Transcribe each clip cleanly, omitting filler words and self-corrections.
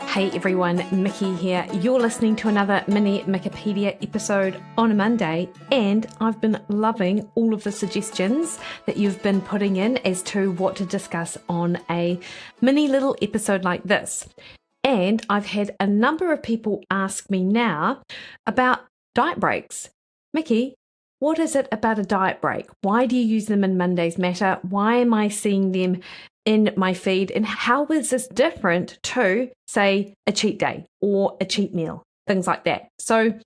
Hey everyone, Mikki here. You're listening to another mini Mikkipedia episode on a Monday, and I've been loving all of the suggestions that you've been putting in as to what to discuss on a mini little episode like this. And I've had a number of people ask me now about diet breaks. Mikki, what is it about a diet break? Why do you use them in Monday's Matter? Why am I seeing them in my feed? And how is this different to, say, a cheat day or a cheat meal? Things like that. So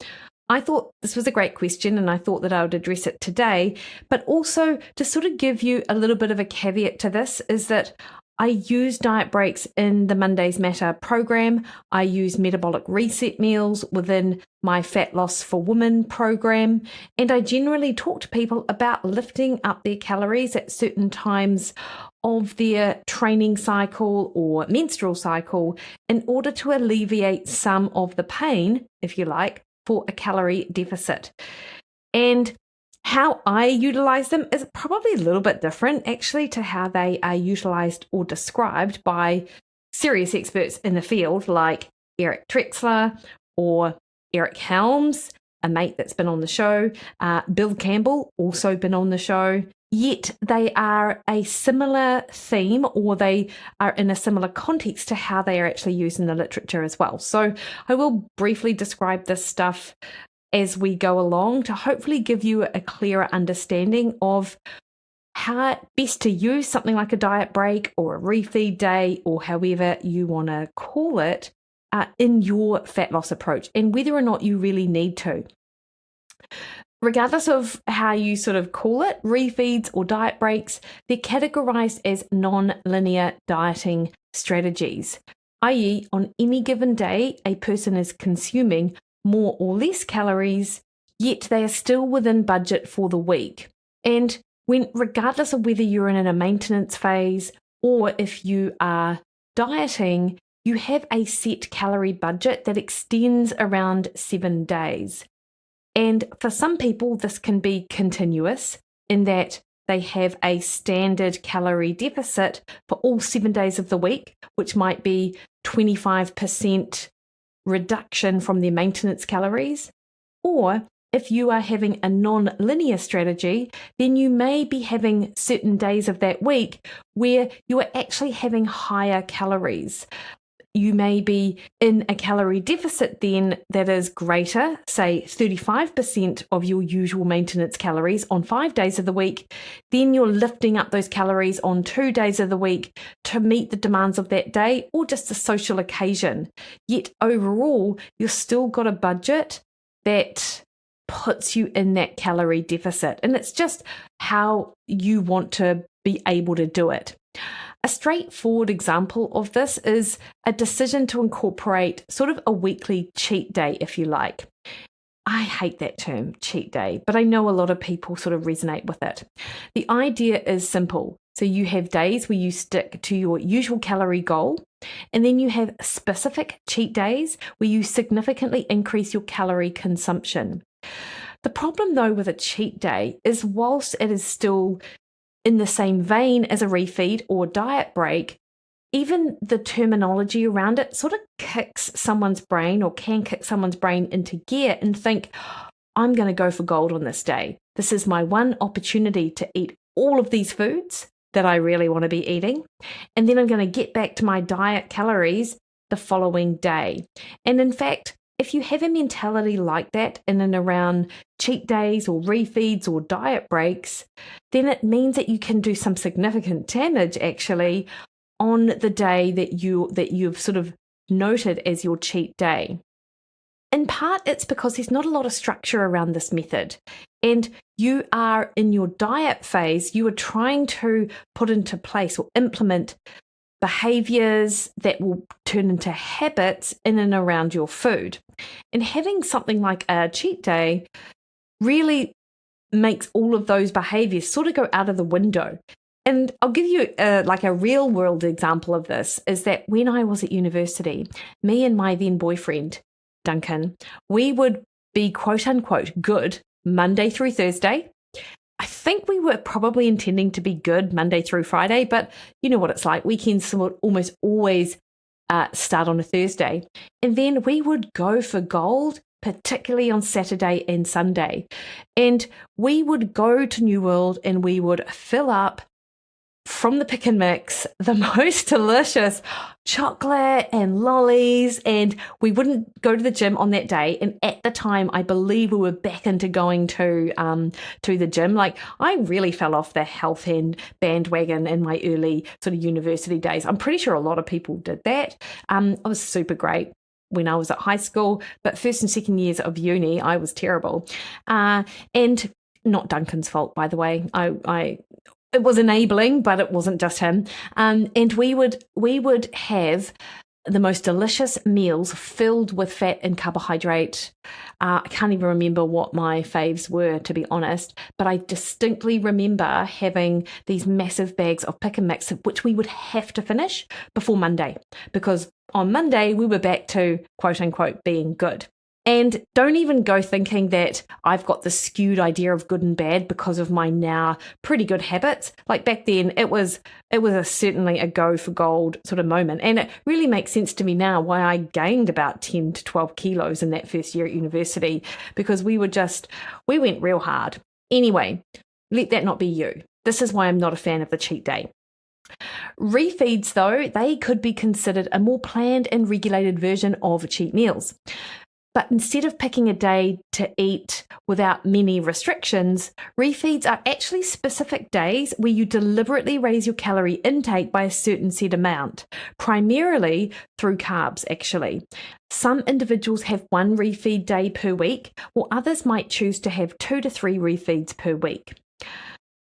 I thought this was a great question, and I thought that I would address it today. But also to sort of give you a little bit of a caveat to this is that I use diet breaks in the Monday's Matter program. I use metabolic reset meals within my Fat Loss for Women program. And I generally talk to people about lifting up their calories at certain times of their training cycle or menstrual cycle in order to alleviate some of the pain, if you like, for a calorie deficit. And how I utilize them is probably a little bit different, actually, to how they are utilized or described by serious experts in the field like Eric Trexler or Eric Helms, a mate that's been on the show, Bill Campbell, also been on the show. Yet they are a similar theme, or they are in a similar context to how they are actually used in the literature as well. So I will briefly describe this stuff as we go along to hopefully give you a clearer understanding of how best to use something like a diet break or a refeed day, or however you want to call it, in your fat loss approach, and whether or not you really need to. Regardless of how you sort of call it, refeeds or diet breaks, they're categorized as non-linear dieting strategies, i.e. on any given day, a person is consuming more or less calories, yet they are still within budget for the week. And regardless of whether you're in a maintenance phase or if you are dieting, you have a set calorie budget that extends around 7 days. And for some people, this can be continuous in that they have a standard calorie deficit for all 7 days of the week, which might be 25% reduction from their maintenance calories. Or if you are having a non-linear strategy, then you may be having certain days of that week where you are actually having higher calories. You may be in a calorie deficit then that is greater, say 35% of your usual maintenance calories on 5 days of the week. Then you're lifting up those calories on 2 days of the week to meet the demands of that day or just a social occasion. Yet overall, you've still got a budget that puts you in that calorie deficit. And it's just how you want to be able to do it. A straightforward example of this is a decision to incorporate sort of a weekly cheat day, if you like. I hate that term, cheat day, but I know a lot of people sort of resonate with it. The idea is simple. So you have days where you stick to your usual calorie goal, and then you have specific cheat days where you significantly increase your calorie consumption. The problem, though, with a cheat day is whilst it is still in the same vein as a refeed or diet break, even the terminology around it sort of kicks someone's brain, or can kick someone's brain into gear and think, I'm going to go for gold on this day. This is my one opportunity to eat all of these foods that I really want to be eating. And then I'm going to get back to my diet calories the following day. And in fact, if you have a mentality like that in and around cheat days or refeeds or diet breaks, then it means that you can do some significant damage actually on the day that you've sort of noted as your cheat day. In part, it's because there's not a lot of structure around this method. And you are in your diet phase, you are trying to put into place or implement behaviors that will turn into habits in and around your food. And having something like a cheat day really makes all of those behaviors sort of go out of the window. And I'll give you a real world example of this is that when I was at university, me and my then boyfriend, Duncan, we would be quote unquote good Monday through Thursday. I think we were probably intending to be good Monday through Friday, but you know what it's like. Weekends almost always start on a Thursday. And then we would go for gold, particularly on Saturday and Sunday. And we would go to New World and we would fill up from the pick and mix the most delicious chocolate and lollies, and we wouldn't go to the gym on that day. And at the time, I believe we were back into going to the gym. Like, I really fell off the health and bandwagon in my early sort of university days. I'm pretty sure a lot of people did that. I was super great when I was at high school, but first and second years of uni, I was terrible. And not Duncan's fault, by the way. It was enabling, but it wasn't just him. And we would have the most delicious meals filled with fat and carbohydrate. I can't even remember what my faves were, to be honest, but I distinctly remember having these massive bags of pick and mix, which we would have to finish before Monday, because on Monday we were back to quote unquote being good. And don't even go thinking that I've got this skewed idea of good and bad because of my now pretty good habits. Like, back then, it was certainly a go for gold sort of moment. And it really makes sense to me now why I gained about 10 to 12 kilos in that first year at university, because we went real hard. Anyway, let that not be you. This is why I'm not a fan of the cheat day. Refeeds, though, they could be considered a more planned and regulated version of cheat meals. But instead of picking a day to eat without many restrictions, refeeds are actually specific days where you deliberately raise your calorie intake by a certain set amount, primarily through carbs, actually. Some individuals have one refeed day per week, while others might choose to have 2 to 3 refeeds per week.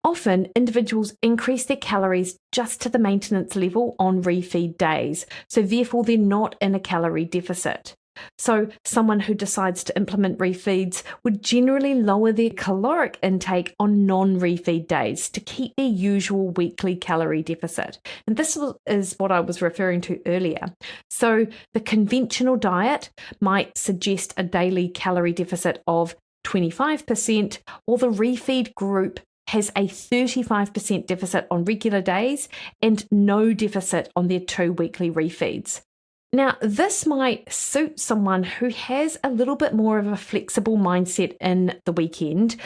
Often, individuals increase their calories just to the maintenance level on refeed days, so therefore they're not in a calorie deficit. So someone who decides to implement refeeds would generally lower their caloric intake on non-refeed days to keep their usual weekly calorie deficit. And this is what I was referring to earlier. So the conventional diet might suggest a daily calorie deficit of 25%, while the refeed group has a 35% deficit on regular days and no deficit on their 2 weekly refeeds. Now, this might suit someone who has a little bit more of a flexible mindset in the weekend,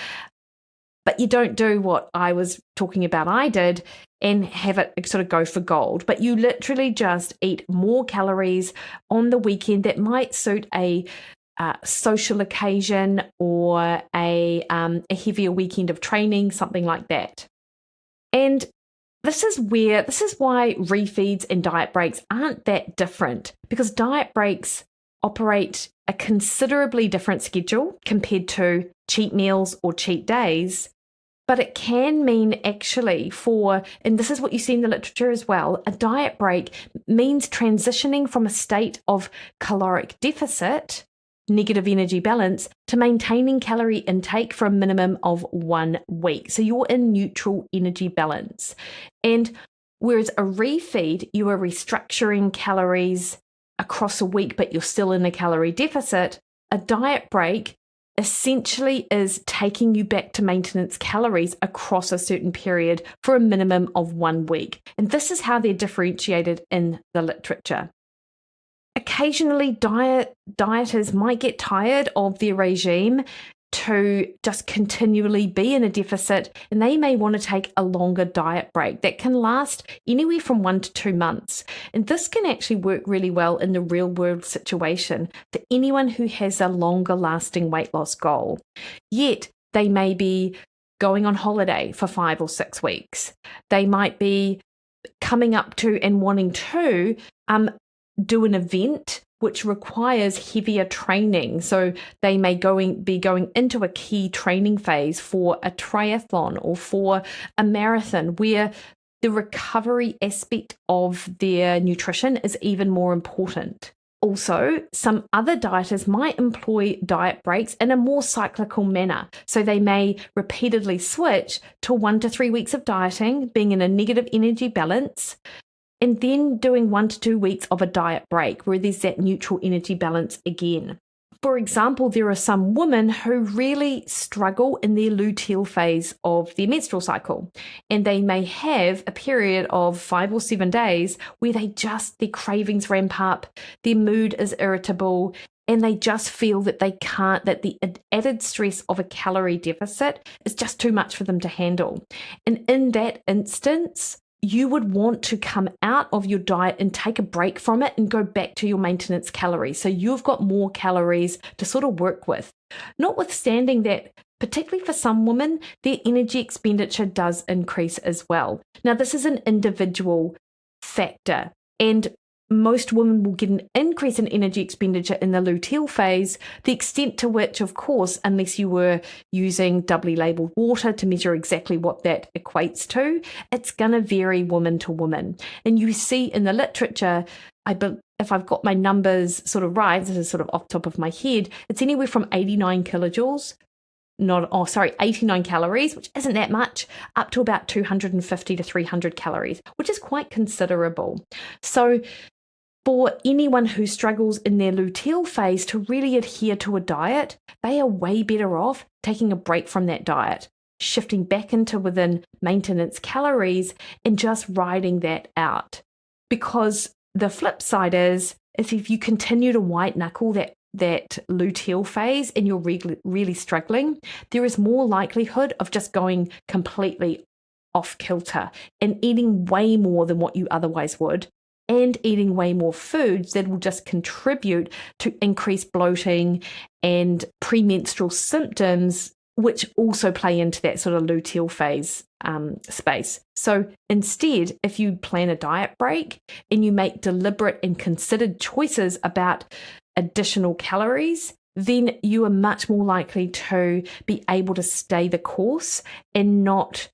but you don't do what I was talking about I did and have it sort of go for gold, but you literally just eat more calories on the weekend that might suit a social occasion or a heavier weekend of training, something like that. And this is why refeeds and diet breaks aren't that different, because diet breaks operate a considerably different schedule compared to cheat meals or cheat days. But it can mean actually and this is what you see in the literature as well, a diet break means transitioning from a state of caloric deficit, negative energy balance, to maintaining calorie intake for a minimum of 1 week. So you're in neutral energy balance. And whereas a refeed, you are restructuring calories across a week, but you're still in a calorie deficit, a diet break essentially is taking you back to maintenance calories across a certain period for a minimum of 1 week. And this is how they're differentiated in the literature. Occasionally, dieters might get tired of their regime to just continually be in a deficit, and they may want to take a longer diet break that can last anywhere from 1 to 2 months. And this can actually work really well in the real world situation for anyone who has a longer lasting weight loss goal. Yet they may be going on holiday for 5 or 6 weeks. They might be coming up to and wanting to do an event which requires heavier training. So they may be going into a key training phase for a triathlon or for a marathon, where the recovery aspect of their nutrition is even more important. Also, some other dieters might employ diet breaks in a more cyclical manner. So they may repeatedly switch to 1 to 3 weeks of dieting, being in a negative energy balance, and then doing 1 to 2 weeks of a diet break where there's that neutral energy balance again. For example, there are some women who really struggle in their luteal phase of their menstrual cycle, and they may have a period of 5 or 7 days where their cravings ramp up, their mood is irritable, and they just feel that that the added stress of a calorie deficit is just too much for them to handle. And in that instance, you would want to come out of your diet and take a break from it and go back to your maintenance calories. So you've got more calories to sort of work with. Notwithstanding that, particularly for some women, their energy expenditure does increase as well. Now, this is an individual factor, and most women will get an increase in energy expenditure in the luteal phase, the extent to which, of course, unless you were using doubly labeled water to measure exactly what that equates to, it's going to vary woman to woman. And you see in the literature, if I've got my numbers sort of right, this is sort of off the top of my head, it's anywhere from 89 kilojoules 89 calories, which isn't that much, up to about 250 to 300 calories, which is quite considerable. So for anyone who struggles in their luteal phase to really adhere to a diet, they are way better off taking a break from that diet, shifting back into within maintenance calories and just riding that out. Because the flip side is if you continue to white knuckle that luteal phase and you're really struggling, there is more likelihood of just going completely off kilter and eating way more than what you otherwise would, and eating way more foods that will just contribute to increased bloating and premenstrual symptoms, which also play into that sort of luteal phase space. So instead, if you plan a diet break and you make deliberate and considered choices about additional calories, then you are much more likely to be able to stay the course and not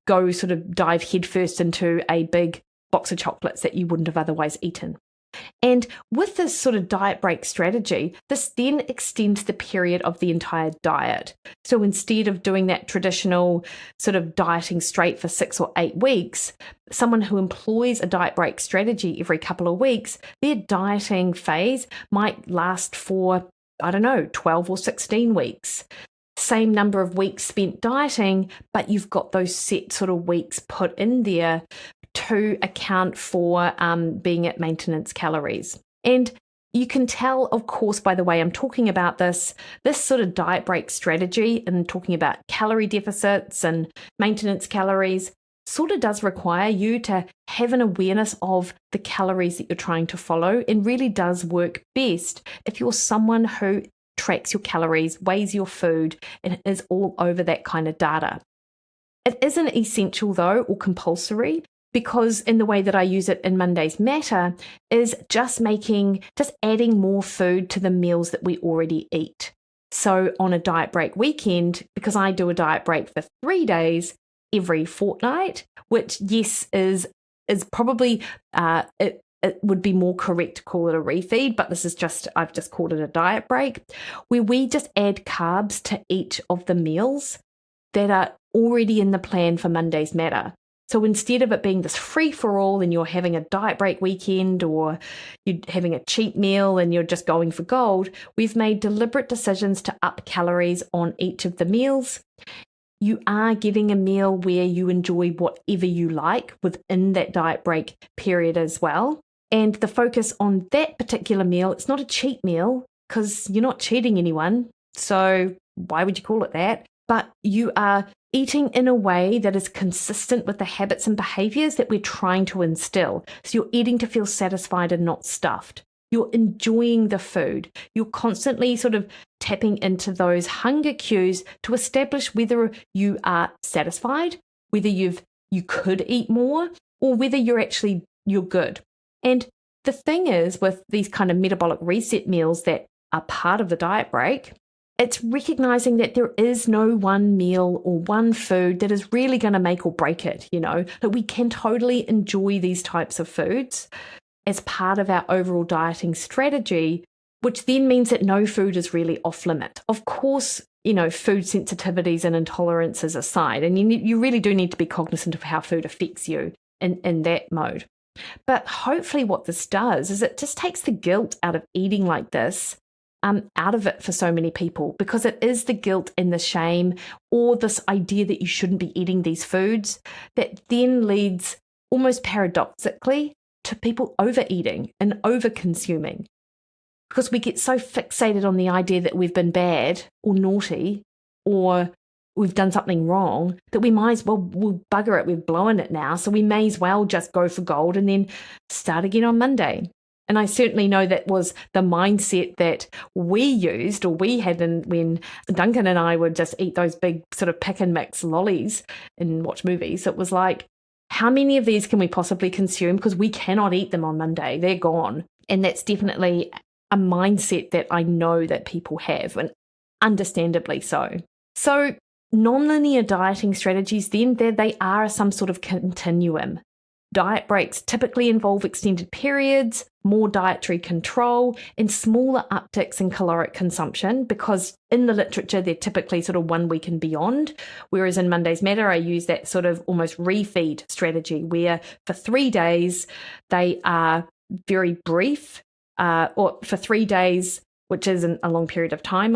go sort of dive headfirst into a big box of chocolates that you wouldn't have otherwise eaten. And with this sort of diet break strategy, this then extends the period of the entire diet. So instead of doing that traditional sort of dieting straight for 6 or 8 weeks, someone who employs a diet break strategy every couple of weeks, their dieting phase might last for, 12 or 16 weeks. Same number of weeks spent dieting, but you've got those set sort of weeks put in there to account for being at maintenance calories. And you can tell, of course, by the way I'm talking about this sort of diet break strategy and talking about calorie deficits and maintenance calories sort of does require you to have an awareness of the calories that you're trying to follow, and really does work best if you're someone who tracks your calories, weighs your food, and is all over that kind of data. It isn't essential though, or compulsory, because in the way that I use it in Monday's Matter is just adding more food to the meals that we already eat. So on a diet break weekend, because I do a diet break for 3 days every fortnight, which yes is probably it would be more correct to call it a refeed, but I've just called it a diet break, where we just add carbs to each of the meals that are already in the plan for Monday's Matter. So instead of it being this free-for-all and you're having a diet break weekend, or you're having a cheat meal and you're just going for gold, we've made deliberate decisions to up calories on each of the meals. You are getting a meal where you enjoy whatever you like within that diet break period as well. And the focus on that particular meal, it's not a cheat meal because you're not cheating anyone. So why would you call it that? But you are eating in a way that is consistent with the habits and behaviors that we're trying to instill. So you're eating to feel satisfied and not stuffed. You're enjoying the food. You're constantly sort of tapping into those hunger cues to establish whether you are satisfied, whether you could eat more, or whether you're good. And the thing is, with these kind of metabolic reset meals that are part of the diet break, it's recognizing that there is no one meal or one food that is really going to make or break it, that we can totally enjoy these types of foods as part of our overall dieting strategy, which then means that no food is really off limit. Of course, food sensitivities and intolerances aside, and you really do need to be cognizant of how food affects you in that mode. But hopefully what this does is it just takes the guilt out of eating like this out of it for so many people, because it is the guilt and the shame, or this idea that you shouldn't be eating these foods, that then leads almost paradoxically to people overeating and over-consuming, because we get so fixated on the idea that we've been bad or naughty or we've done something wrong that we might as well, we'll bugger it, we've blown it now, so we may as well just go for gold and then start again on Monday. And I certainly know that was the mindset that we used, or we had when Duncan and I would just eat those big sort of pick and mix lollies and watch movies. It was like, how many of these can we possibly consume? Because we cannot eat them on Monday. They're gone. And that's definitely a mindset that I know that people have, and understandably so. So nonlinear dieting strategies, then, they are some sort of continuum. Diet breaks typically involve extended periods, more dietary control, and smaller upticks in caloric consumption, because in the literature, they're typically sort of 1 week and beyond. Whereas in Monday's Matter, I use that sort of almost refeed strategy, where for 3 days, they are very brief, or for 3 days, which isn't a long period of time,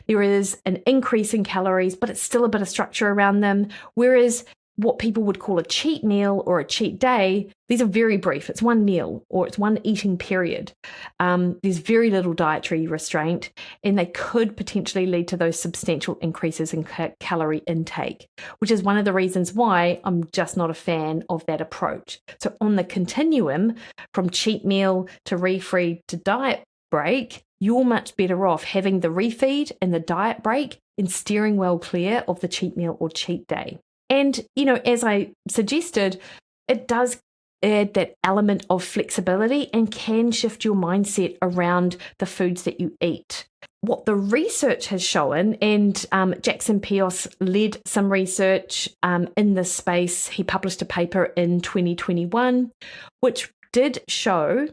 there is an increase in calories, but it's still a bit of structure around them. Whereas what people would call a cheat meal or a cheat day, these are very brief. It's 1 meal or it's 1 eating period. There's very little dietary restraint, and they could potentially lead to those substantial increases in calorie intake, which is one of the reasons why I'm just not a fan of that approach. So on the continuum from cheat meal to refeed to diet break, you're much better off having the refeed and the diet break and steering well clear of the cheat meal or cheat day. And, as I suggested, it does add that element of flexibility and can shift your mindset around the foods that you eat. What the research has shown, and Jackson Pios led some research in this space. He published a paper in 2021, which did show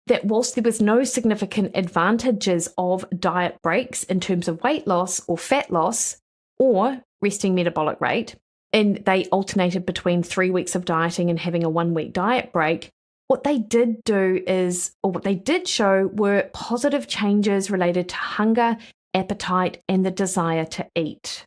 that whilst there was no significant advantages of diet breaks in terms of weight loss or fat loss or resting metabolic rate, and they alternated between 3 weeks of dieting and having a 1 week diet break, what they did show were positive changes related to hunger, appetite, and the desire to eat.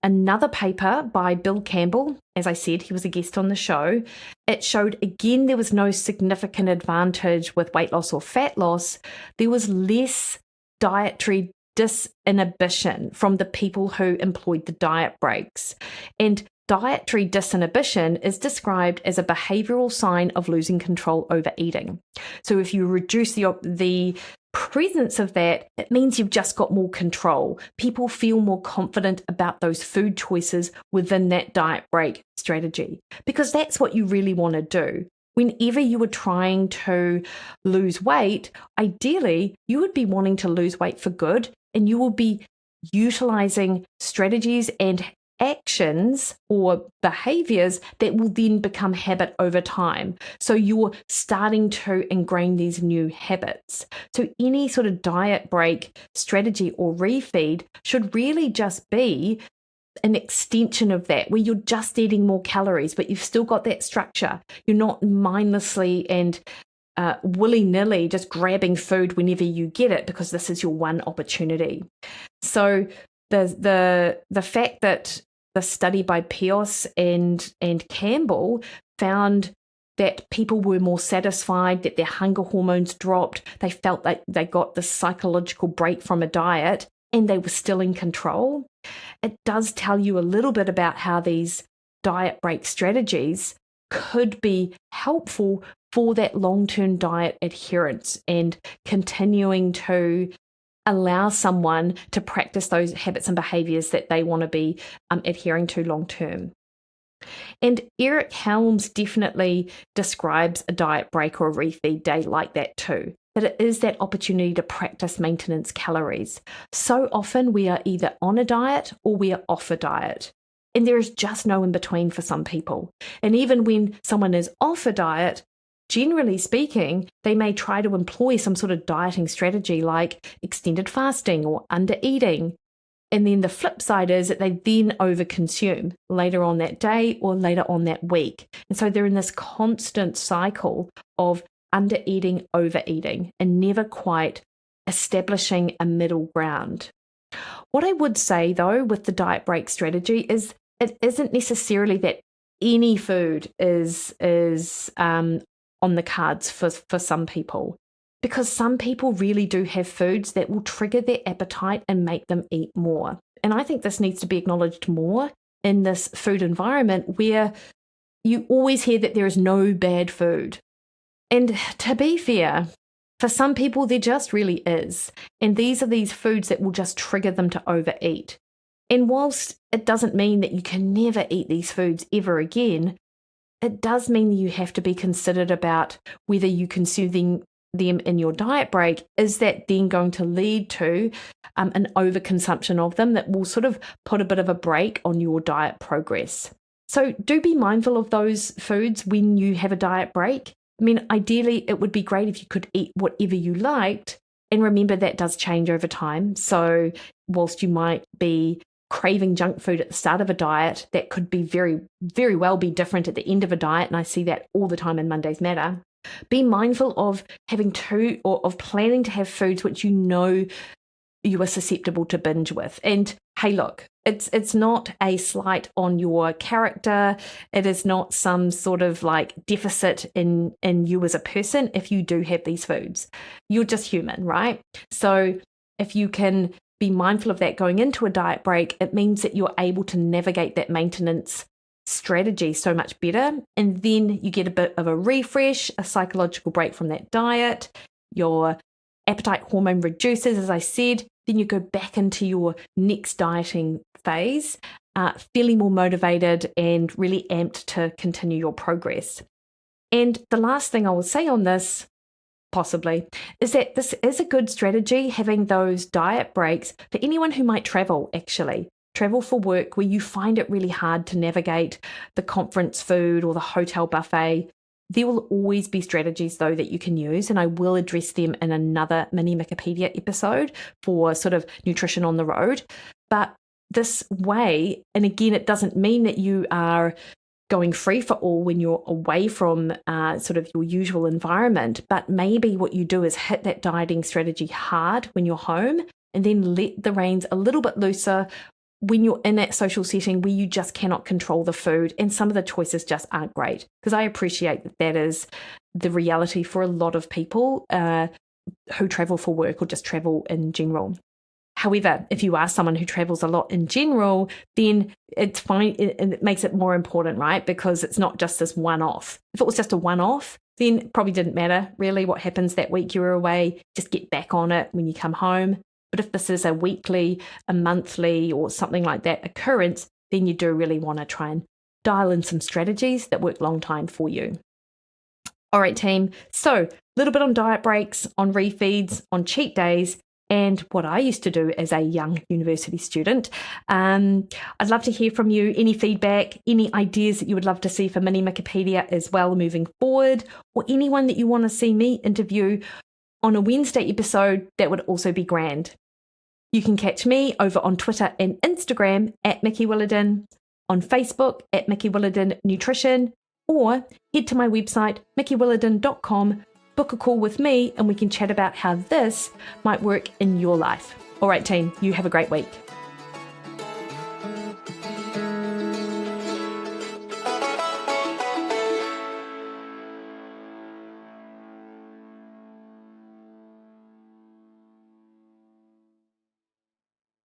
Another paper by Bill Campbell, as I said, he was a guest on the show, it showed again there was no significant advantage with weight loss or fat loss. There was less dietary disinhibition from the people who employed the diet breaks. And dietary disinhibition is described as a behavioral sign of losing control over eating. So if you reduce the presence of that, it means you've just got more control. People feel more confident about those food choices within that diet break strategy, because that's what you really want to do. Whenever you were trying to lose weight, ideally, you would be wanting to lose weight for good, and you will be utilizing strategies and actions or behaviors that will then become habit over time. So you're starting to ingrain these new habits. So any sort of diet break strategy or refeed should really just be an extension of that, where you're just eating more calories, but you've still got that structure. You're not mindlessly and willy-nilly just grabbing food whenever you get it, because this is your one opportunity. So the fact that the study by Pios and Campbell found that people were more satisfied, that their hunger hormones dropped, they felt like they got the psychological break from a diet, and they were still in control. It does tell you a little bit about how these diet break strategies could be helpful for that long-term diet adherence and continuing to allow someone to practice those habits and behaviors that they want to be adhering to long-term. And Eric Helms definitely describes a diet break or a refeed day like that too, that it is that opportunity to practice maintenance calories. So often we are either on a diet or we are off a diet. And there is just no in between for some people. And even when someone is off a diet, generally speaking, they may try to employ some sort of dieting strategy like extended fasting or under eating. And then the flip side is that they then overconsume later on that day or later on that week. And so they're in this constant cycle of under eating, overeating, and never quite establishing a middle ground. What I would say, though, with the diet break strategy is it isn't necessarily that any food is on the cards for some people, because some people really do have foods that will trigger their appetite and make them eat more. And I think this needs to be acknowledged more in this food environment where you always hear that there is no bad food. And to be fair, for some people, there just really is. And these are these foods that will just trigger them to overeat. And whilst it doesn't mean that you can never eat these foods ever again, it does mean that you have to be considered about whether you consume them in your diet break. Is that then going to lead to an overconsumption of them that will sort of put a bit of a brake on your diet progress? So do be mindful of those foods when you have a diet break. I mean, ideally, it would be great if you could eat whatever you liked. And remember, that does change over time. So whilst you might be craving junk food at the start of a diet, that could be very, very well be different at the end of a diet. And I see that all the time in Monday's Matter. Be mindful of having of planning to have foods which you know you are susceptible to binge with. And hey, look, it's not a slight on your character. It is not some sort of like deficit in you as a person if you do have these foods. You're just human, right? So if you can be mindful of that going into a diet break, it means that you're able to navigate that maintenance strategy so much better. And then you get a bit of a refresh, a psychological break from that diet. Your appetite hormone reduces, as I said. Then you go back into your next dieting phase, feeling more motivated and really amped to continue your progress. And the last thing I will say on this, possibly, is that this is a good strategy, having those diet breaks for anyone who might travel, actually. Travel for work where you find it really hard to navigate the conference food or the hotel buffet. There will always be strategies, though, that you can use, and I will address them in another mini Mikkipedia episode for sort of nutrition on the road. But this way, and again, it doesn't mean that you are going free for all when you're away from sort of your usual environment, but maybe what you do is hit that dieting strategy hard when you're home and then let the reins a little bit looser when you're in that social setting where you just cannot control the food and some of the choices just aren't great. Because I appreciate that that is the reality for a lot of people who travel for work or just travel in general. However, if you are someone who travels a lot in general, then it's fine. It makes it more important, right? Because it's not just this one-off. If it was just a one-off, then it probably didn't matter really what happens that week you were away. Just get back on it when you come home. But if this is a weekly, a monthly, or something like that occurrence, then you do really want to try and dial in some strategies that work long time for you. All right, team. So a little bit on diet breaks, on refeeds, on cheat days, and what I used to do as a young university student. I'd love to hear from you, any feedback, any ideas that you would love to see for Mini Mikkipedia as well moving forward, or anyone that you want to see me interview on a Wednesday episode, that would also be grand. You can catch me over on Twitter and Instagram at Mikki Williden, on Facebook at Mikki Williden Nutrition, or head to my website, mikkiwilliden.com, book a call with me, and we can chat about how this might work in your life. All right, team, you have a great week.